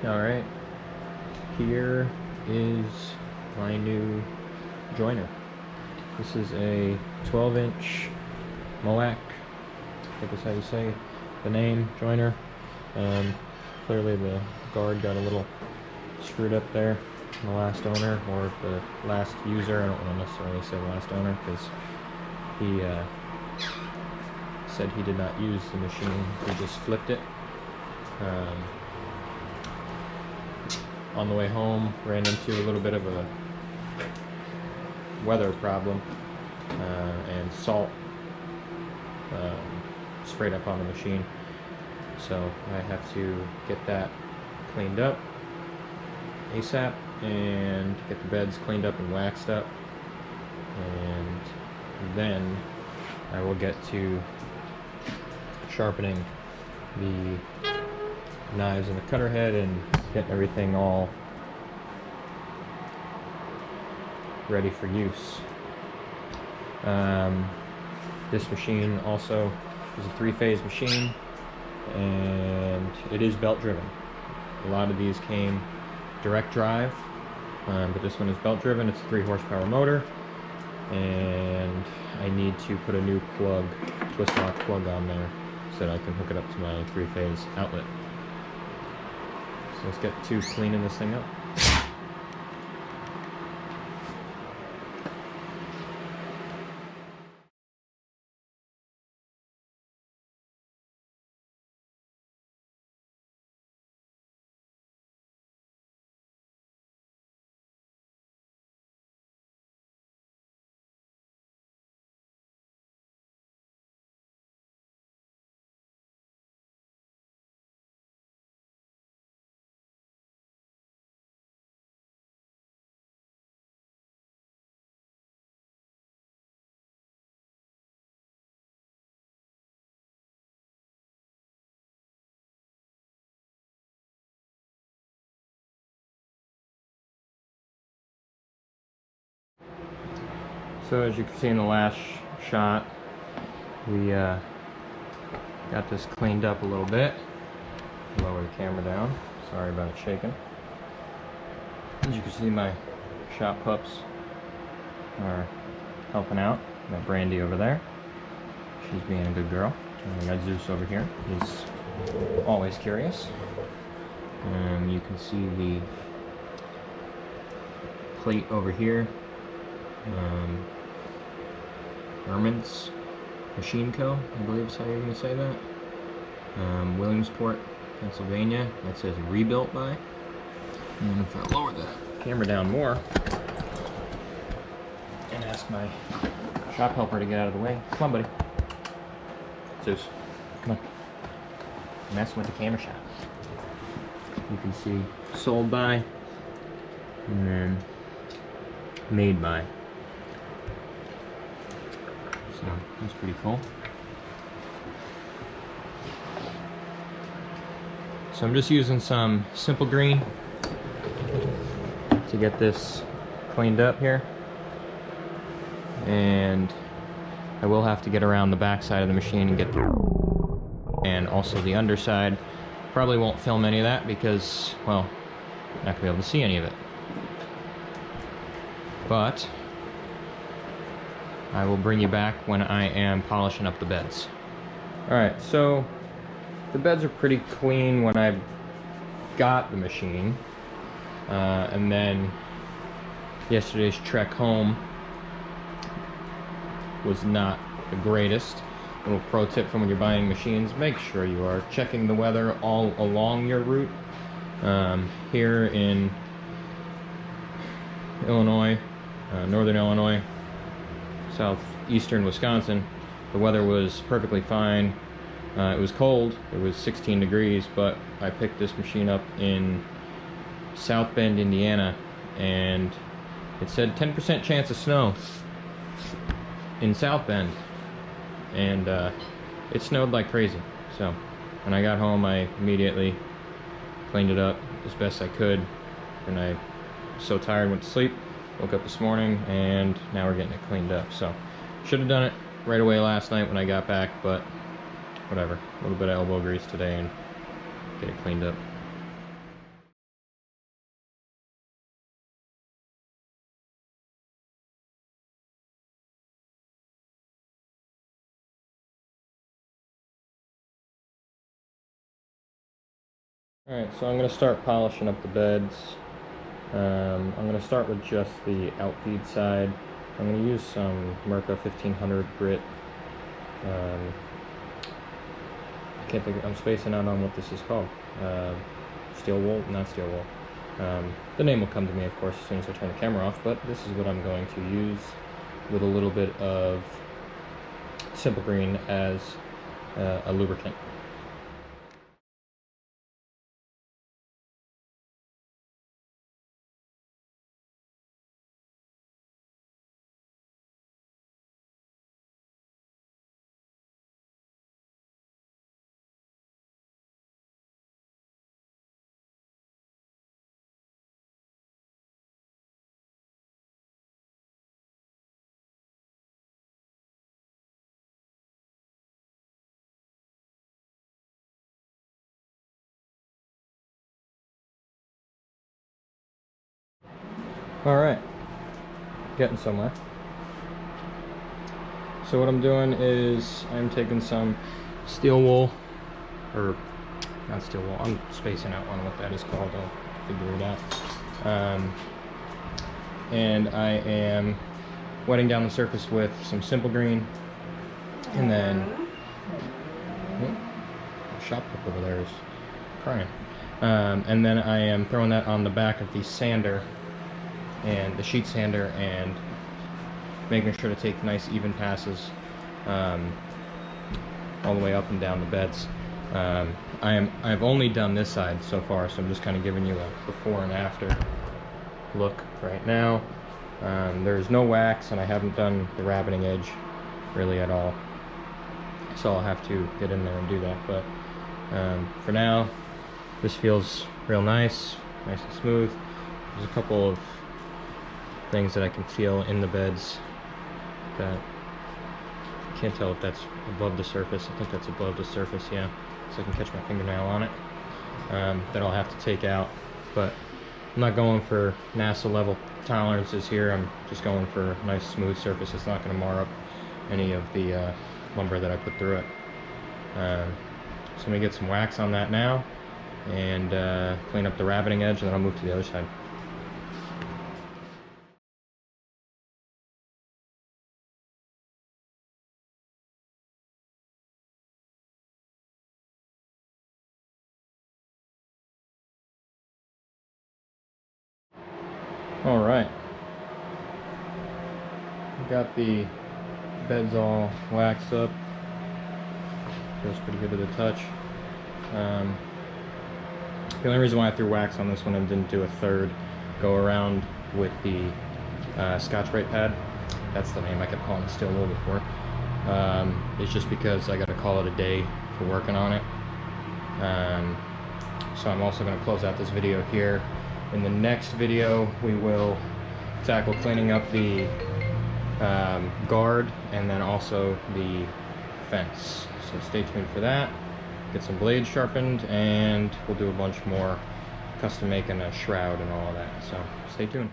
Alright, here is my new joiner. This is a 12-inch Moak, I think is how you say the name, joiner. Clearly the guard got a little screwed up there in the last owner, or the last user. I don't want to necessarily say last owner, because he said he did not use the machine, he just flipped it. On the way home, ran into a little bit of a weather problem, and salt sprayed up on the machine. So I have to get that cleaned up ASAP and get the beds cleaned up and waxed up, and then I will get to sharpening the knives in the cutter head and getting everything all ready for use. This machine also is a 3-phase machine, and it is belt driven. A lot of these came direct drive, but this one is belt driven. It's a 3-horsepower motor, and I need to put a new plug, twist lock plug on there so that I can hook it up to my 3-phase outlet. So let's get to cleaning this thing up. So as you can see in the last shot, we got this cleaned up a little bit. Lower the camera down. Sorry about it shaking. As you can see, my shop pups are helping out. Got Brandy over there. She's being a good girl. And I got Zeus over here. He's always curious. You can see the plate over here. Ermines Machine Co., I believe is how you're going to say that. Williamsport, Pennsylvania. That says rebuilt by. And if I lower the camera down more and ask my shop helper to get out of the way. Come on, buddy. Zeus, come on. I'm messing with the camera shop. You can see sold by, and then made by. So that's pretty cool. So I'm just using some simple green to get this cleaned up here, and I will have to get around the back side of the machine and get through, and also the underside. Probably won't film any of that because, well, I'm not gonna be able to see any of it, but I will bring you back when I am polishing up the beds. Alright, so the beds are pretty clean when I got the machine, and then yesterday's trek home was not the greatest. Little pro tip from when you're buying machines: make sure you are checking the weather all along your route. Here in Illinois, northern Illinois, southeastern Wisconsin, the weather was perfectly fine. It was cold, it was 16 degrees, but I picked this machine up in South Bend, Indiana, and it said 10% chance of snow in South Bend, and it snowed like crazy. So when I got home, I immediately cleaned it up as best I could, and I was so tired, went to sleep. Woke up this morning, and now we're getting it cleaned up. So should have done it right away last night when I got back, but whatever. A little bit of elbow grease today and get it cleaned up. Alright, so I'm going to start polishing up the beds. I'm going to start with just the outfeed side. I'm going to use some Moak 1500 grit. I can't think. I'm spacing out on what this is called. Steel wool, not steel wool. The name will come to me, of course, as soon as I turn the camera off. But this is what I'm going to use, with a little bit of Simple Green as a lubricant. Alright, getting somewhere. So what I'm doing is I'm taking some steel wool, or not steel wool, I'm spacing out on what that is called, I'll figure it out. And I am wetting down the surface with some Simple Green, and then the shop cook over there is crying. And then I am throwing that on the back of the sander, and the sheet sander, and making sure to take nice even passes all the way up and down the beds. I've only done this side so far, so I'm just kind of giving you a before and after look right now. There's no wax, and I haven't done the rabbiting edge really at all, so I'll have to get in there and do that. But for now, this feels real nice and smooth. There's a couple of things that I can feel in the beds that I can't tell if that's above the surface. I think that's above the surface, yeah. So I can catch my fingernail on it. That I'll have to take out, but I'm not going for NASA level tolerances here. I'm just going for a nice smooth surface. It's not going to mar up any of the lumber that I put through it. So I'm going to get some wax on that now and clean up the rabbiting edge, and then I'll move to the other side. Alright, got the beds all waxed up. Feels pretty good to the touch. The only reason why I threw wax on this one and didn't do a third go around with the Scotch-Brite pad, that's the name, I kept calling it steel wool before, it's just because I got to call it a day for working on it. So I'm also going to close out this video here. In the next video, we will tackle cleaning up the guard and then also the fence. So stay tuned for that. Get some blades sharpened, and we'll do a bunch more custom making a shroud and all of that. So stay tuned.